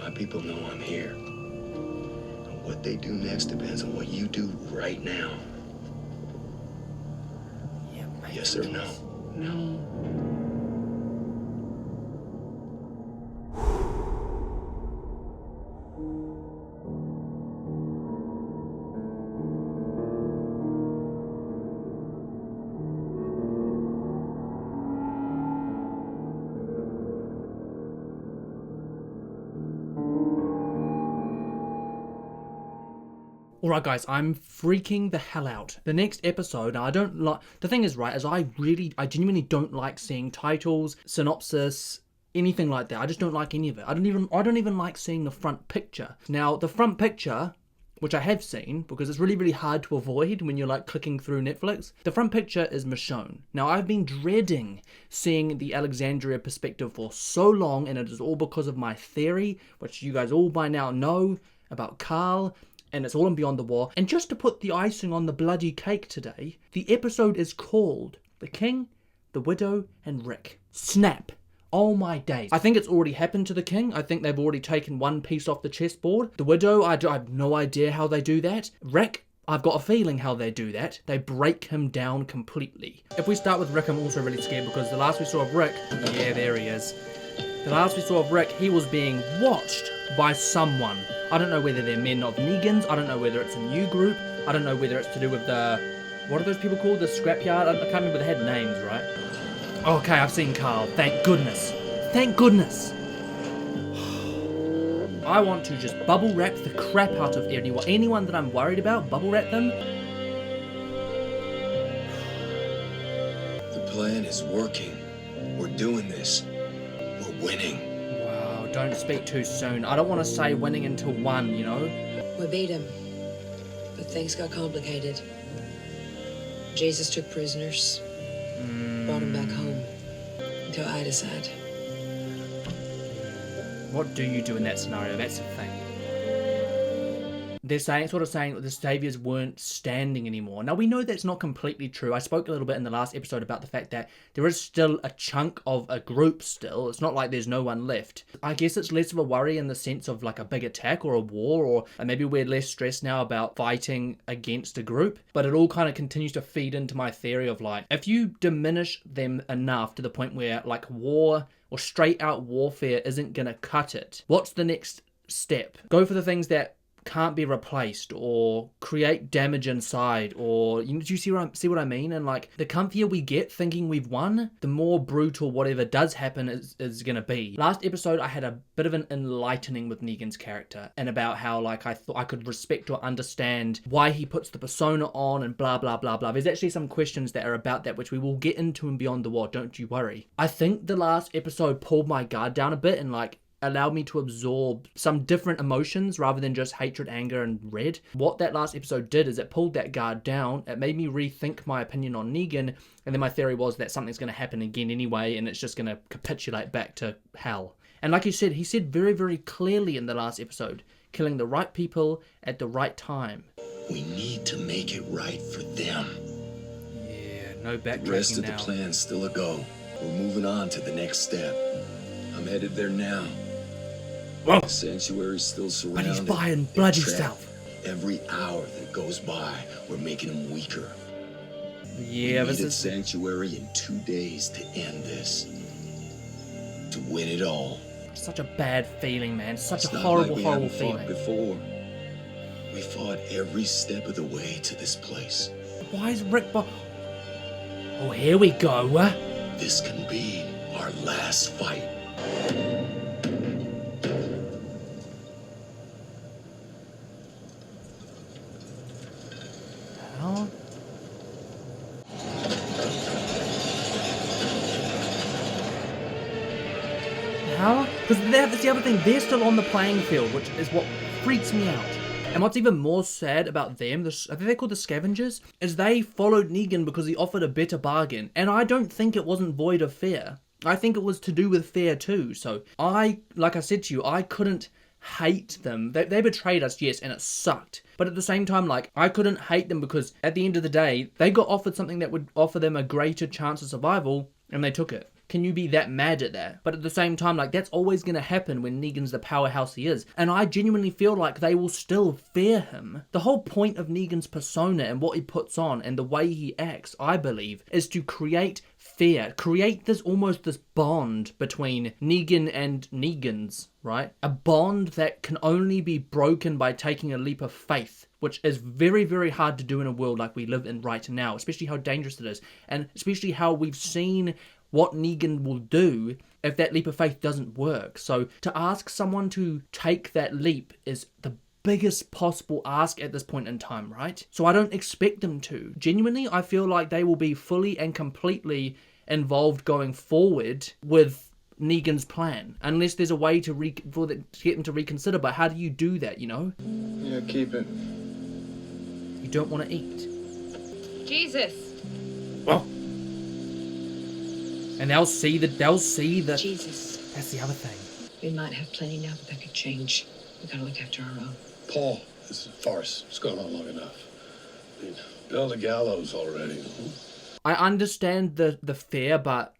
My people know I'm here. And what they do next depends on what you do right now. Yeah, mate. Yes or no? No. Alright guys, I'm freaking the hell out. The next episode, now I don't like, the thing is, right, is I genuinely don't like seeing titles, synopsis, anything like that. I just don't like any of it. I don't even like seeing the front picture. Now, the front picture, which I have seen, because it's really, really hard to avoid when you're like clicking through Netflix, the front picture is Michonne. Now, I've been dreading seeing the Alexandria perspective for so long, and it is all because of my theory, which you guys all by now know, about Carl, and it's all in Beyond the Wall. And just to put the icing on the bloody cake today, the episode is called The King, the Widow, and Rick. Snap. Oh my days. I think it's already happened to the King. I think they've already taken one piece off the chessboard. The Widow, I have no idea how they do that. Rick, I've got a feeling how they do that. They break him down completely. If we start with Rick, I'm also really scared because the last we saw of Rick, yeah, there he is. The last we saw of Rick, he was being watched by someone. I don't know whether they're men of Negan's. I don't know whether it's a new group. I don't know whether it's to do with the... What are those people called? The scrapyard? I can't remember. They had names, right? Okay, I've seen Carl. Thank goodness. Thank goodness. I want to just bubble wrap the crap out of anyone that I'm worried about. Bubble wrap them. The plan is working. We're doing this. We're winning. Wow, don't speak too soon. I don't want to say winning until 1, you know? We beat him, but things got complicated. Jesus took prisoners, brought him back home, until I decide. What do you do in that scenario? That's the thing. They're sort of saying that the saviors weren't standing anymore. Now, we know that's not completely true. I spoke a little bit in the last episode about the fact that there is still a chunk of a group still. It's not like there's no one left. I guess it's less of a worry in the sense of like a big attack or a war, or maybe we're less stressed now about fighting against a group. But it all kind of continues to feed into my theory of like, if you diminish them enough to the point where like war or straight out warfare isn't going to cut it, what's the next step? Go for the things that can't be replaced, or create damage inside, or do you see what I mean? And like, the comfier we get thinking we've won, the more brutal whatever does happen is gonna be. Last episode I had a bit of an enlightening with Negan's character, and about how like I thought I could respect or understand why he puts the persona on and blah blah blah blah. There's actually some questions that are about that which we will get into in Beyond the Wall, don't you worry. I think the last episode pulled my guard down a bit and like allowed me to absorb some different emotions rather than just hatred, anger, and red. What that last episode did is it pulled that guard down. It made me rethink my opinion on Negan, and then my theory was that something's going to happen again anyway, and it's just going to capitulate back to hell. And like you said, he said very, very clearly in the last episode, killing the right people at the right time. We need to make it right for them. Yeah, no backtracking now. The rest of the plan's still a go. We're moving on to the next step. I'm headed there now. Whoa. The sanctuary's still surrounded. But he's buying bloody trapped. stuff. Every hour that goes by, we're making him weaker. Yeah, we this needed is sanctuary in 2 days to end this. To win it all. such a bad feeling, man. Such It's a not horrible, like we horrible haven't fought feeling. before. We fought every step of the way to this place. Why is Rick Oh, here we go. This can be our last fight. How? How? Because that's the other thing. They're still on the playing field, which is what freaks me out. And what's even more sad about them, I think they're called the Scavengers, is they followed Negan because he offered a better bargain. And I don't think it wasn't void of fear. I think it was to do with fear too. So like I said to you, I couldn't hate them. They betrayed us, yes, and it sucked. But at the same time, like, I couldn't hate them because at the end of the day, they got offered something that would offer them a greater chance of survival, and they took it. can you be that mad at that? But at the same time, like, that's always going to happen when Negan's the powerhouse he is. And I genuinely feel like they will still fear him. The whole point of Negan's persona and what he puts on and the way he acts, I believe, is to create fear, create this almost this bond between Negan and Negans, right? A bond that can only be broken by taking a leap of faith, which is very, very hard to do in a world like we live in right now, especially how dangerous it is, and especially how we've seen what Negan will do if that leap of faith doesn't work. So to ask someone to take that leap is the biggest possible ask at this point in time, right? So I don't expect them to. Genuinely, I feel like they will be fully and completely involved going forward with Negan's plan, unless there's a way to get them to reconsider. But how do you do that, you know? Yeah, keep it. You don't want to eat. Jesus. Well, and they'll see the Jesus. That's the other thing. We might have plenty now, but that could change. We gotta look after our own. Paul, this is a farce. It's gone on long enough. I mean, build a gallows already. I understand the fear, but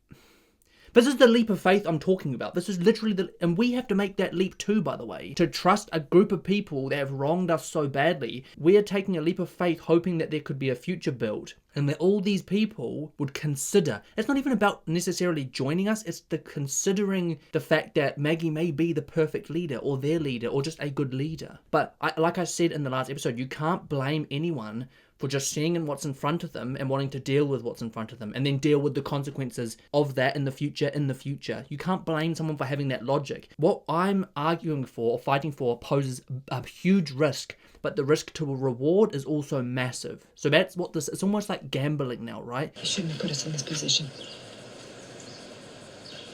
this is the leap of faith I'm talking about. This is literally and we have to make that leap too, by the way, to trust a group of people that have wronged us so badly. We are taking a leap of faith, hoping that there could be a future built, and that all these people would consider. It's not even about necessarily joining us, it's the considering the fact that Maggie may be the perfect leader, or their leader, or just a good leader. But like I said in the last episode, you can't blame anyone for just seeing what's in front of them and wanting to deal with what's in front of them and then deal with the consequences of that in the future. You can't blame someone for having that logic. What I'm arguing for or fighting for poses a huge risk, but the risk to a reward is also massive. So that's what it's almost like gambling now, right? You shouldn't have put us in this position.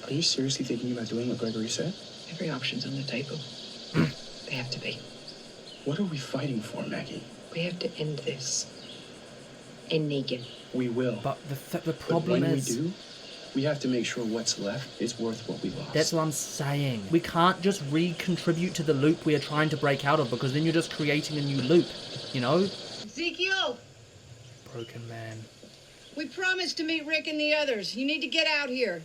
Are you seriously thinking about doing what Gregory said? Every option's on the table. They have to be. What are we fighting for, Maggie? We have to end this. And Negan. We will. But the But problem when is, we do, we have to make sure what's left is worth what we lost. that's what I'm saying. We can't just recontribute to the loop we are trying to break out of, because then you're just creating a new loop, you know? Ezekiel, Broken man. we promised to meet Rick and the others. You need to get out here.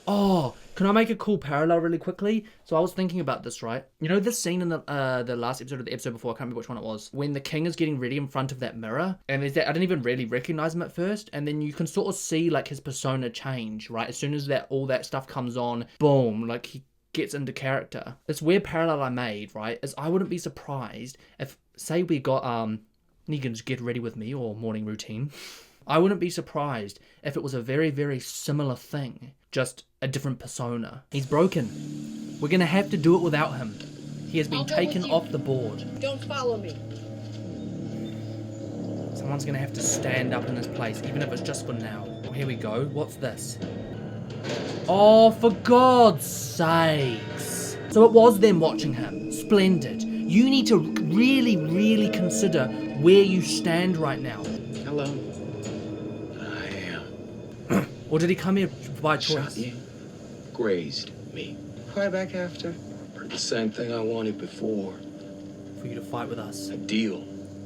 Oh, can I make a cool parallel really quickly? So I was thinking about this, right? You know this scene in the last episode of the episode before, I can't remember which one it was, when the king is getting ready in front of that mirror, and there's that, I didn't even really recognize him at first, and then you can sort of see like his persona change, right? As soon as all that stuff comes on, boom, like he gets into character. This weird parallel I made, right, is I wouldn't be surprised if, say we got Negan's Get Ready With Me or morning routine. I wouldn't be surprised if it was a very, very similar thing, just a different persona. He's broken. We're gonna have to do it without him. He has been I'll go taken with you. off the board. Don't follow me. Someone's gonna have to stand up in his place, even if it's just for now. Oh, here we go. What's this? Oh, for God's sakes. So it was them watching him. Splendid. You need to really, really consider where you stand right now. Hello. I am. Or did he come here by choice? Shot you. Grazed me. Right back after. Heard the same thing I wanted before. For you to fight with us. A deal.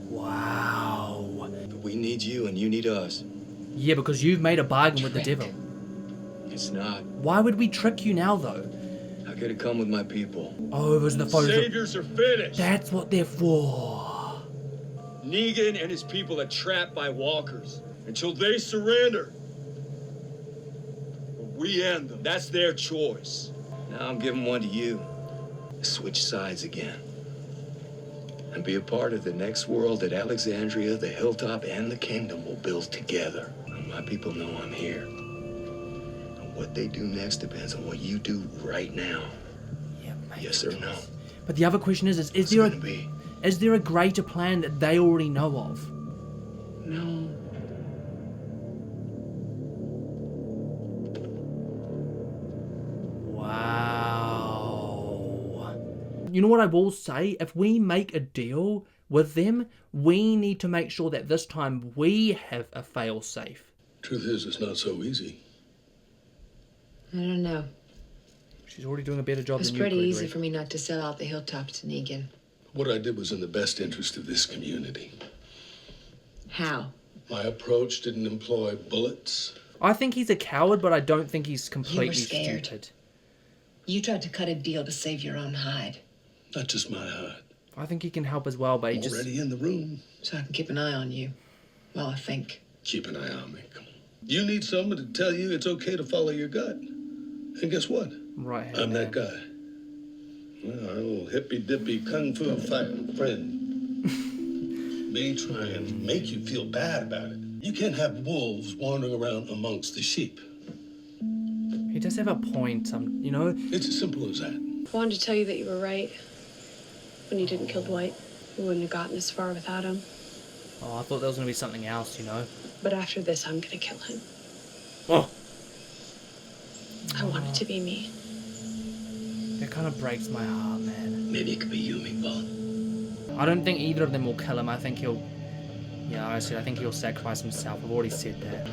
Wow. But we need you and you need us. Yeah, because you've made a bargain with the Trick. devil. It's not. Why would we trick you now, though? I could have come with my people. Oh, it was the photos. Saviors are finished. That's what they're for. Negan and his people are trapped by walkers until they surrender. Or we end them. That's their choice. Now I'm giving one to you. Switch sides again. And be a part of the next world that Alexandria, the Hilltop, and the Kingdom will build together. And my people know I'm here. And what they do next depends on what you do right now. Yeah, mate. Yes or no? But the other question is What's there it gonna be? is there a greater plan that they already know of? No. Wow. You know what I will say? If we make a deal with them, we need to make sure that this time we have a fail-safe. Truth is, it's not so easy. I don't know. She's already doing a better job It was than you, pretty Gregory. easy for me not to sell out the hilltop to Negan. What I did was in the best interest of this community. How? My approach didn't employ bullets I think he's a coward, but I don't think he's completely scared. stupid. You tried to cut a deal to save your own hide. Not just my hide. I think he can help as well, but he just... Already in the room. So I can keep an eye on you while I think. Keep an eye on me. Come on. You need someone to tell you it's okay to follow your gut. And guess what? Right. I'm that guy. Well, our little hippy-dippy kung fu fighting friend may try and make you feel bad about it. You can't have wolves wandering around amongst the sheep. He does have a point, you know? It's as simple as that. I wanted to tell you that you were right. When you didn't kill Dwight, we wouldn't have gotten this far without him. Oh, I thought there was going to be something else, you know? But after this, I'm gonna kill him. Oh! I want it to be me. That kind of breaks my heart, man. Maybe it could be you, Meatball. I don't think either of them will kill him. I think he'll... Yeah, I think he'll sacrifice himself. I've already said that.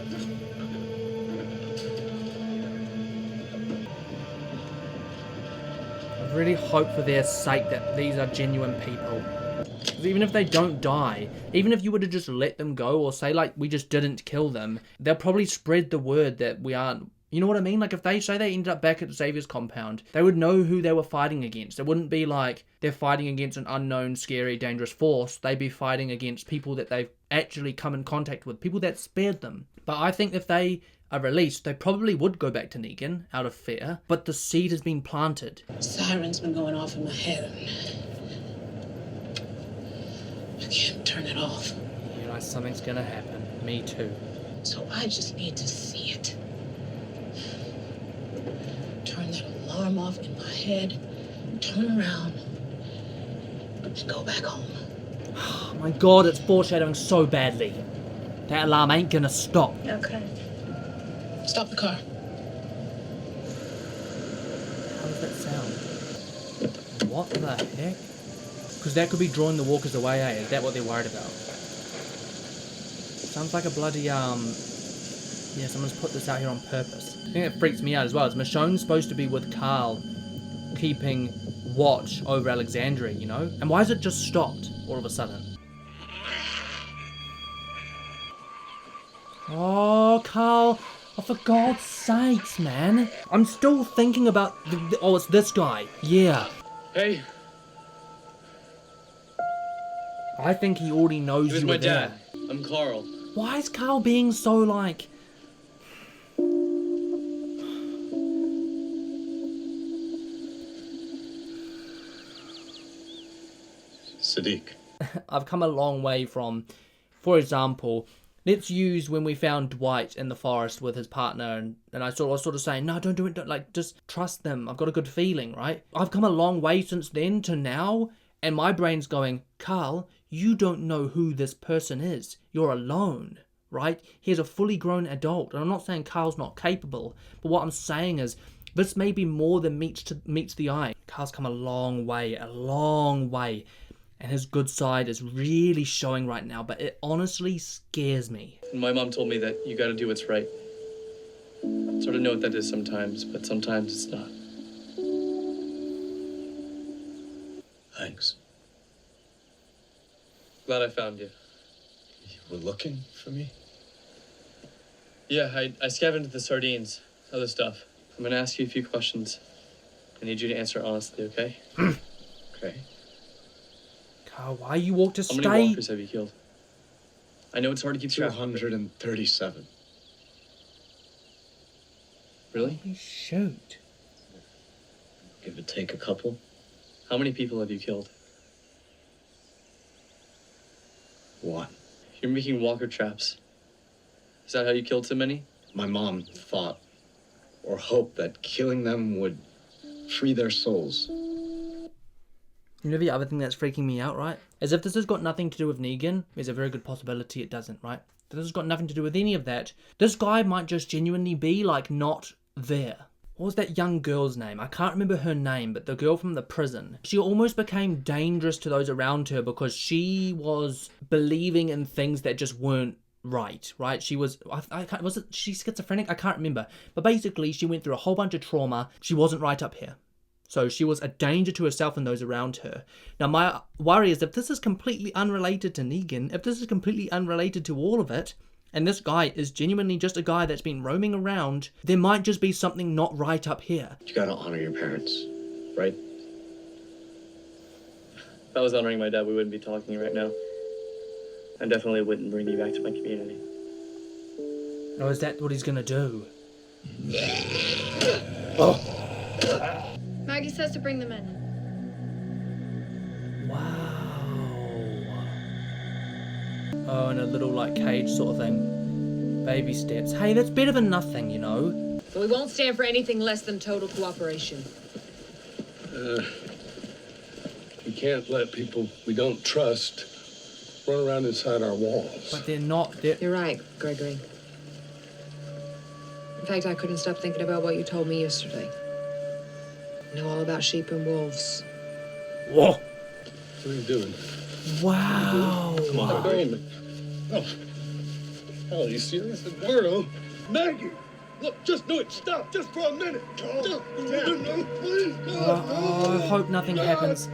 I really hope for their sake that these are genuine people. 'Cause even if they don't die, even if you were to just let them go or say, like, we just didn't kill them, they'll probably spread the word that we aren't... You know what I mean? Like, if they say they ended up back at Xavier's compound, they would know who they were fighting against. It wouldn't be like they're fighting against an unknown, scary, dangerous force. They'd be fighting against people that they've actually come in contact with, people that spared them. But I think if they are released, they probably would go back to Negan out of fear, but the seed has been planted. Siren's been going off in my head. I can't turn it off. You know, something's gonna happen. Me too. So I just need to see it. Turn that alarm off in my head, turn around, and go back home. Oh my god, it's foreshadowing so badly. That alarm ain't gonna stop. Okay. Stop the car. How does that sound? What the heck? Because that could be drawing the walkers away, eh? Is that what they're worried about? Sounds like a bloody, yeah, someone's put this out here on purpose. I think it freaks me out as well. Is Michonne supposed to be with Carl, keeping watch over Alexandria, you know? And why has it just stopped all of a sudden? Oh, Carl. Oh, for God's sakes, man. I'm still thinking about oh, it's this guy. Yeah. Hey, I think he already knows here's you my were there. dad. I'm Carl. Why is Carl being so like... Sadiq. I've come a long way from, for example, let's use when we found Dwight in the forest with his partner, and I was sort of saying, no, don't do it, don't, like, just trust them. I've got a good feeling, right? I've come a long way since then to now, and my brain's going, Carl, you don't know who this person is. You're alone, right? He's a fully grown adult, and I'm not saying Carl's not capable, but what I'm saying is, this may be more than meets the eye. Carl's come a long way, and his good side is really showing right now, but it honestly scares me. My mom told me that you gotta do what's right. Sort of know what that is sometimes, but sometimes it's not. Thanks. Glad I found you. You were looking for me? Yeah, I scavenged the sardines, other stuff. I'm gonna ask you a few questions. I need you to answer honestly, okay? Okay. Carl, why you walk to How stay? many walkers have you killed? I know it's hard to keep track. 237. Really? Holy shoot. Give or take a couple. How many people have you killed? One. You're making walker traps. Is that how you killed so many? My mom thought or hoped that killing them would free their souls. You know the other thing that's freaking me out, right? As if this has got nothing to do with Negan, there's a very good possibility it doesn't, right? This has got nothing to do with any of that. This guy might just genuinely be, like, not there. What was that young girl's name? I can't remember her name, but the girl from the prison. She almost became dangerous to those around her because she was believing in things that just weren't right? She was, was she schizophrenic? I can't remember. But basically, she went through a whole bunch of trauma. She wasn't right up here. So she was a danger to herself and those around her. Now, my worry is if this is completely unrelated to Negan, if this is completely unrelated to all of it, And this guy is genuinely just a guy that's been roaming around. There might just be something not right up here. You gotta honor your parents, right? If I was honoring my dad, we wouldn't be talking right now. I definitely wouldn't bring you back to my community. Or is that what he's gonna do? Maggie says to bring them in. Wow. Oh, and a little like cage sort of thing. Baby steps. Hey, that's better than nothing, you know. But we won't stand for anything less than total cooperation. We can't let people we don't trust run around inside our walls. But they're not. They're... You're right, Gregory. In fact, I couldn't stop thinking about what you told me yesterday. You know all about sheep and wolves. Whoa. What are you doing? Wow. Come on, Damon. Oh. Oh, are you serious? Eduardo? Maggie! Look, just do it. Stop, just for a minute. Just, please. Oh, I hope nothing happens.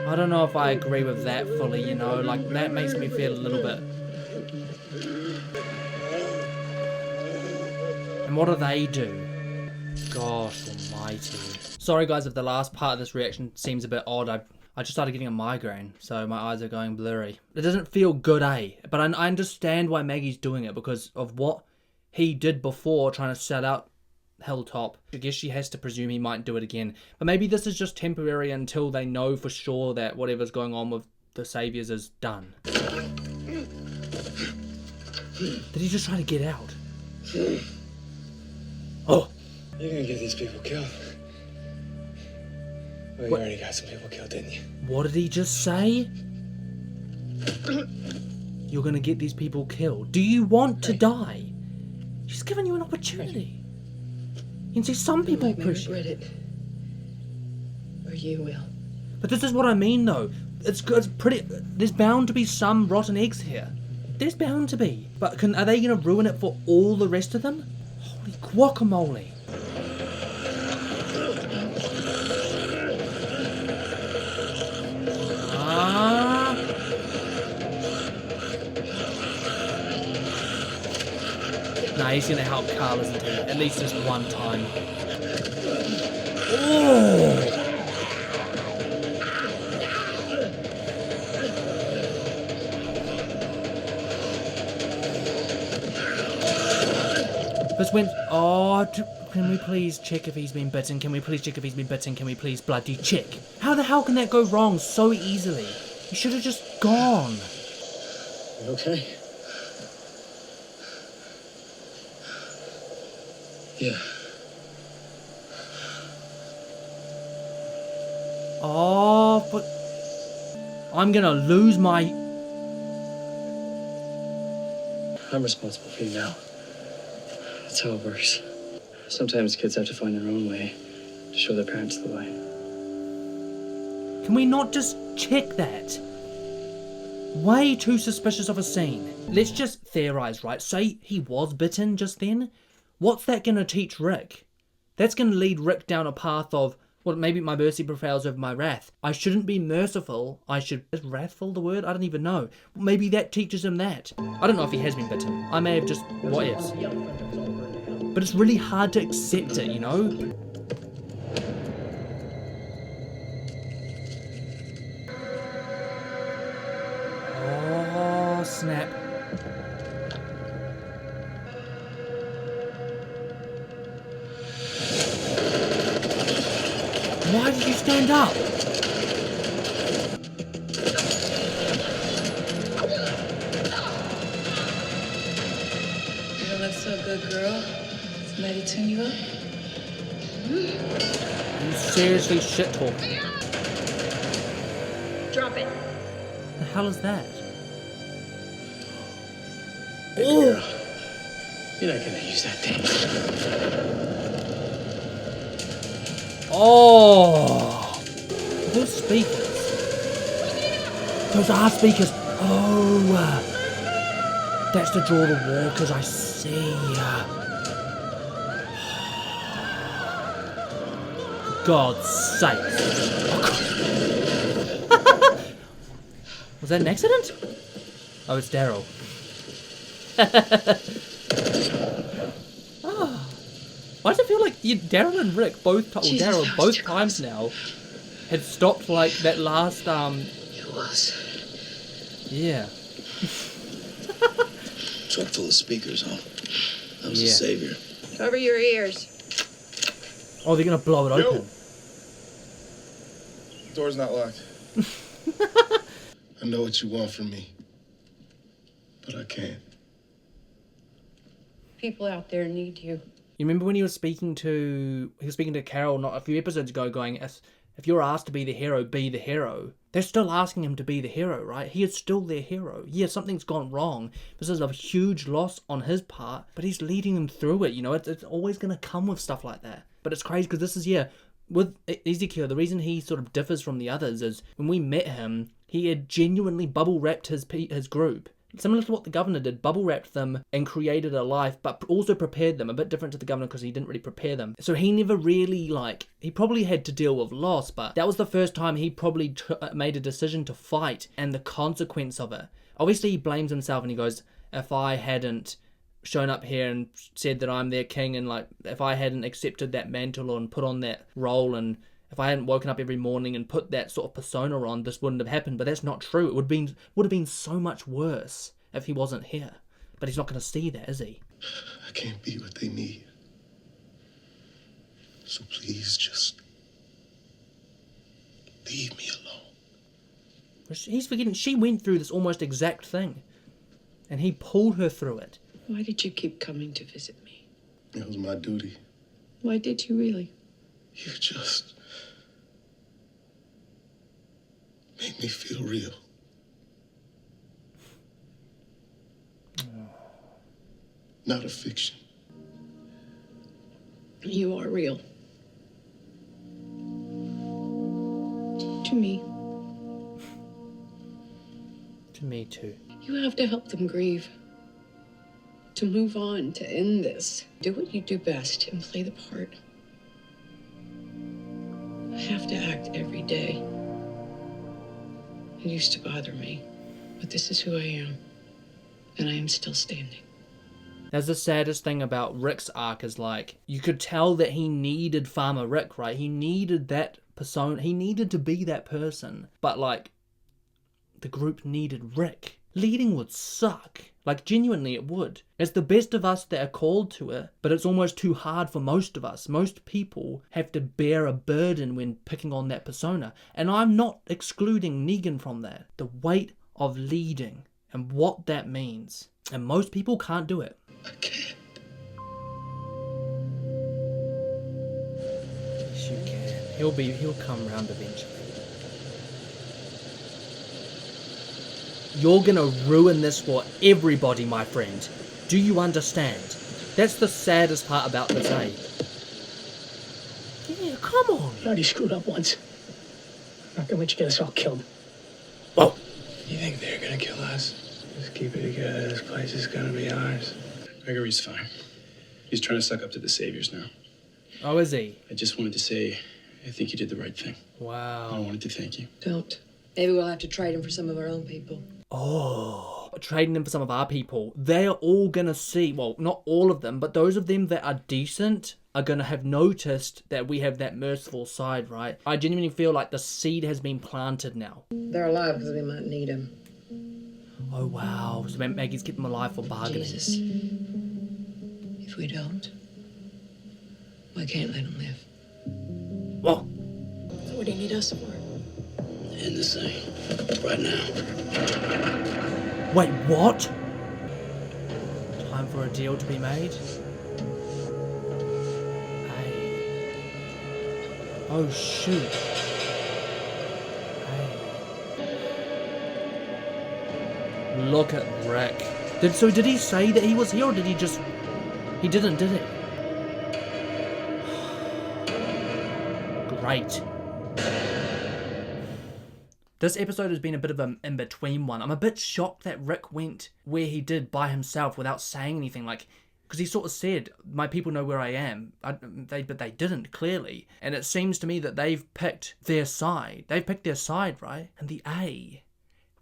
I don't know if I agree with that fully, you know, like that makes me feel a little bit. And what do they do? Gosh almighty. Sorry guys if the last part of this reaction seems a bit odd. I just started getting a migraine, so my eyes are going blurry. It doesn't feel good, eh? But I understand why Maggie's doing it because of what he did before trying to sell out Hilltop. I guess she has to presume he might do it again. But maybe this is just temporary until they know for sure that whatever's going on with the Saviors is done. Did he just try to get out? Oh! You're gonna get these people killed. Well, you already got some people killed, didn't you? What did he just say? You're gonna get these people killed. Do you want to die? She's given you an opportunity. You can see some people appreciate it. Or you will. But this is what I mean, though. It's pretty. There's bound to be some rotten eggs here. There's bound to be. But are they gonna ruin it for all the rest of them? Holy guacamole! Nah, he's gonna help Carl, isn't he? At least just one time. Oh! This went. Oh, can we please check if he's been bitten? Can we please check if he's been bitten? Can we please bloody check? How the hell can that go wrong so easily? He should have just gone. You okay? Yeah. Oh, but I'm gonna lose my. I'm responsible for you now. That's how it works. Sometimes kids have to find their own way to show their parents the way. Can we not just check that? Way too suspicious of a scene. Let's just theorize, right? Say he was bitten just then. What's that gonna teach Rick? That's gonna lead Rick down a path of, well, maybe my mercy prevails over my wrath. I shouldn't be merciful. I should... Is wrathful the word? I don't even know. Maybe that teaches him that. I don't know if he has been bitten. I may have just... What ifs? But it's really hard to accept it, you know? Oh, snap. Why did you stand up? You don't look so good, girl. Somebody tune you up? You seriously shit talking. Drop it. The hell is that? Baby girl, you're not gonna use that thing. Oh! Those speakers. Those are speakers. Oh! That's to draw the walkers, I see. God's sake. Was that an accident? Oh, it's Daryl. Why does it feel like Daryl and Rick both times now had stopped like that last It was. Yeah. Truck full of speakers, huh? That was Yeah. a savior. Cover your ears. Oh, they're gonna blow it open. Door's not locked. I know what you want from me, but I can't. People out there need you. You remember when he was speaking to Carol not a few episodes ago, going, if you're asked to be the hero, be the hero. They're still asking him to be the hero, right? He is still their hero. Yeah, something's gone wrong. This is a huge loss on his part, but he's leading them through it. You know, it's always going to come with stuff like that. But it's crazy because this is, with Ezekiel, the reason he sort of differs from the others is when we met him, he had genuinely bubble wrapped his group. Similar to what the governor did, bubble wrapped them and created a life, but also prepared them. A bit different to the governor because he didn't really prepare them. So he never really, he probably had to deal with loss, but that was the first time he probably made a decision to fight and the consequence of it. Obviously, he blames himself and he goes, if I hadn't shown up here and said that I'm their king, and if I hadn't accepted that mantle and put on that role, and if I hadn't woken up every morning and put that sort of persona on, this wouldn't have happened. But that's not true. It would have been so much worse if he wasn't here. But he's not going to see that, is he? I can't be what they need. So please just leave me alone. He's forgetting she went through this almost exact thing. And he pulled her through it. Why did you keep coming to visit me? It was my duty. Why did you really? You just make me feel real. Not a fiction. You are real. To me. To me too. You have to help them grieve. To move on, to end this. Do what you do best and play the part. I have to act every day. It used to bother me, but this is who I am, and I am still standing. That's the saddest thing about Rick's arc is you could tell that he needed Farmer Rick, right? He needed that persona. He needed to be that person. But the group needed Rick. Leading would suck. Genuinely it would. It's the best of us that are called to it, but it's almost too hard for most of us. Most people have to bear a burden when picking on that persona. And I'm not excluding Negan from that. The weight of leading and what that means. And most people can't do it. I can't. Yes, you can. He'll come round eventually. You're gonna ruin this for everybody, my friend. Do you understand? That's the saddest part about this, eh? Yeah, come on. You already screwed up once. I'm not gonna let you get us all killed. Oh. You think they're gonna kill us? Just keep it together. This place is gonna be ours. Gregory's fine. He's trying to suck up to the saviors now. Oh, is he? I just wanted to say, I think you did the right thing. Wow. I wanted to thank you. Don't. Maybe we'll have to trade him for some of our own people. Oh, trading them for some of our people. They are all going to see, well, not all of them, but those of them that are decent are going to have noticed that we have that merciful side, right? I genuinely feel like the seed has been planted now. They're alive because we might need them. Oh, wow. So Maggie's kept them alive for bargaining. Jesus. If we don't, we can't let them live. Well, So what do you need us for? End this thing. Right now. wait, what? Time for a deal to be made? Hey. Oh, shoot. Hey. Look at Rick. Did he say that he was here, or did he just... He didn't, did he? Great. This episode has been a bit of an in-between one. I'm a bit shocked that Rick went where he did by himself without saying anything, because he sort of said, my people know where I am, but they didn't, clearly. And it seems to me that they've picked their side. They've picked their side, right? And the A.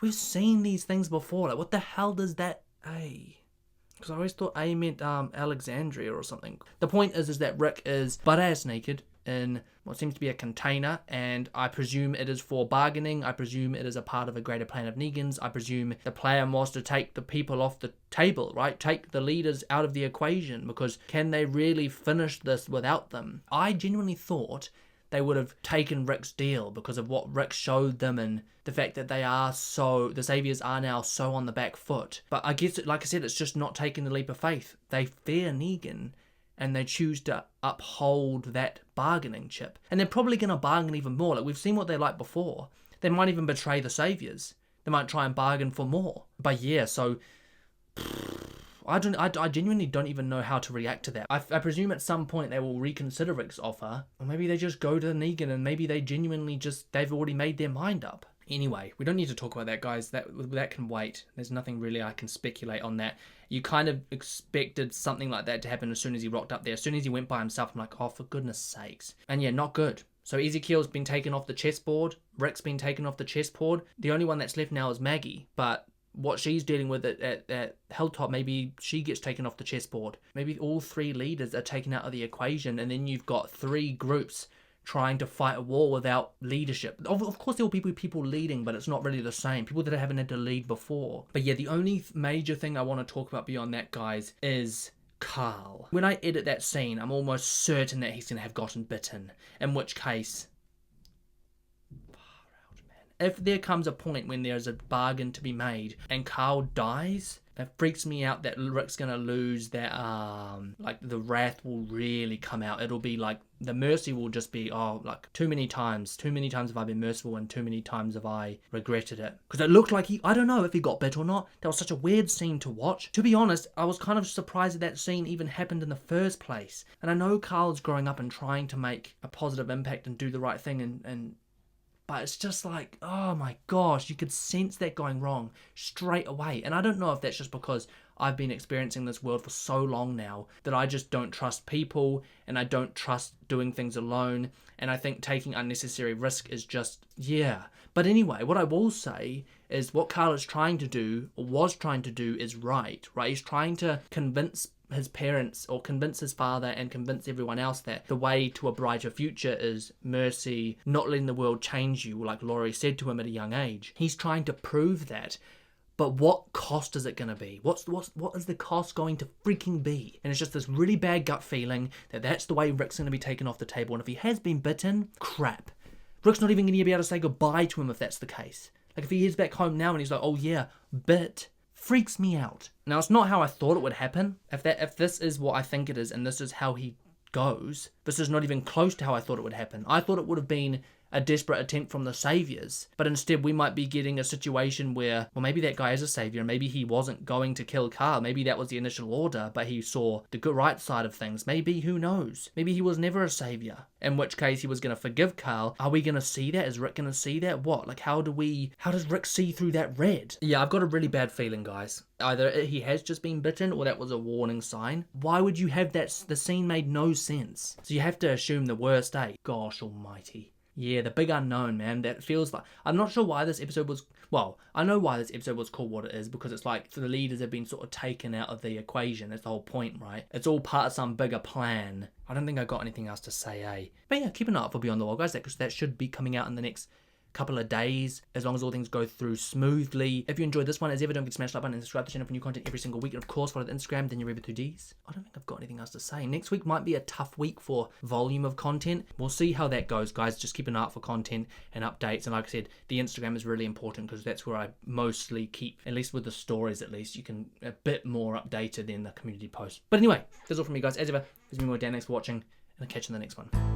We've seen these things before. Like, what the hell does that A? Because I always thought A meant Alexandria or something. The point is that Rick is butt-ass naked in what seems to be a container, and I presume it is for bargaining. I presume it is a part of a greater plan of Negan's. I presume the plan was to take the people off the table, right? Take the leaders out of the equation, because can they really finish this without them? I genuinely thought they would have taken Rick's deal because of what Rick showed them and the fact that the Saviors are now so on the back foot. But I guess, like I said, it's just not taking the leap of faith. They fear Negan and they choose to uphold that bargaining chip. And they're probably going to bargain even more. Like, we've seen what they're like before. They might even betray the Saviors. They might try and bargain for more. But yeah, so I genuinely don't even know how to react to that. I presume at some point they will reconsider Rick's offer, or maybe they just go to Negan and maybe they genuinely they've already made their mind up. Anyway, we don't need to talk about that, guys. That can wait. There's nothing really I can speculate on that. You kind of expected something like that to happen as soon as he rocked up there. As soon as he went by himself, I'm like, oh, for goodness sakes. And yeah, not good. So Ezekiel's been taken off the chessboard. Rick's been taken off the chessboard. The only one that's left now is Maggie, but what she's dealing with at Hilltop, maybe she gets taken off the chessboard. Maybe all three leaders are taken out of the equation, and then you've got three groups trying to fight a war without leadership. Of course there will be people leading, but it's not really the same. People that haven't had to lead before. But yeah, the only major thing I want to talk about beyond that, guys, is Carl. When I edit that scene, I'm almost certain that he's going to have gotten bitten. In which case, if there comes a point when there's a bargain to be made and Carl dies, it freaks me out that Rick's gonna lose that, like, the wrath will really come out. It'll be like, the mercy will just be, oh, like, too many times have I been merciful and too many times have I regretted it. Because it looked like I don't know if he got bit or not. That was such a weird scene to watch. To be honest, I was kind of surprised that scene even happened in the first place. And I know Carl's growing up and trying to make a positive impact and do the right thing but it's just like, oh my gosh, you could sense that going wrong straight away. And I don't know if that's just because I've been experiencing this world for so long now that I just don't trust people and I don't trust doing things alone. And I think taking unnecessary risk is just, yeah. But anyway, what I will say is what Carl is trying to do, or was trying to do, is right? He's trying to convince his parents, or convince his father and convince everyone else that the way to a brighter future is mercy, not letting the world change you, like Laurie said to him at a young age. He's trying to prove that, but what cost is it going to be? What is the cost going to freaking be? And it's just this really bad gut feeling that that's the way Rick's going to be taken off the table. And if he has been bitten, crap. Rick's not even going to be able to say goodbye to him if that's the case. Like, if he heads back home now and he's like, oh yeah, bit, freaks me out. Now, it's not how I thought it would happen. If this is what I think it is and this is how he goes, this is not even close to how I thought it would happen. I thought it would have been a desperate attempt from the Saviors, but instead we might be getting a situation where, well, maybe that guy is a Savior and maybe he wasn't going to kill Carl. Maybe that was the initial order, but he saw the good right side of things. Maybe, who knows? Maybe he was never a Savior, in which case he was going to forgive Carl. Are we going to see that? Is Rick going to see that? What? Like, how does Rick see through that red? Yeah, I've got a really bad feeling, guys. Either he has just been bitten or that was a warning sign. Why would you have that? The scene made no sense. So you have to assume the worst, eh? Gosh almighty. Yeah, the big unknown, man. That feels like... I'm not sure why this episode was... Well, I know why this episode was called what it is, because it's like the leaders have been sort of taken out of the equation. That's the whole point, right? It's all part of some bigger plan. I don't think I got anything else to say, eh? But yeah, keep an eye out for Beyond the Wall, guys. That should be coming out in the next couple of days, as long as all things go through smoothly. If you enjoyed this one, as ever, don't forget to smash that button and subscribe to the channel for new content every single week. And of course, follow the Instagram, then you're Rebel2Ds. I don't think I've got anything else to say. Next week might be a tough week for volume of content. We'll see how that goes, guys. Just keep an eye out for content and updates. And like I said, the Instagram is really important because that's where I mostly keep, at least with the stories at least, you can a bit more updated than the community post. But anyway, that's all from me, guys. As ever, this has been more Dan. Thanks for watching, and I'll catch you in the next one.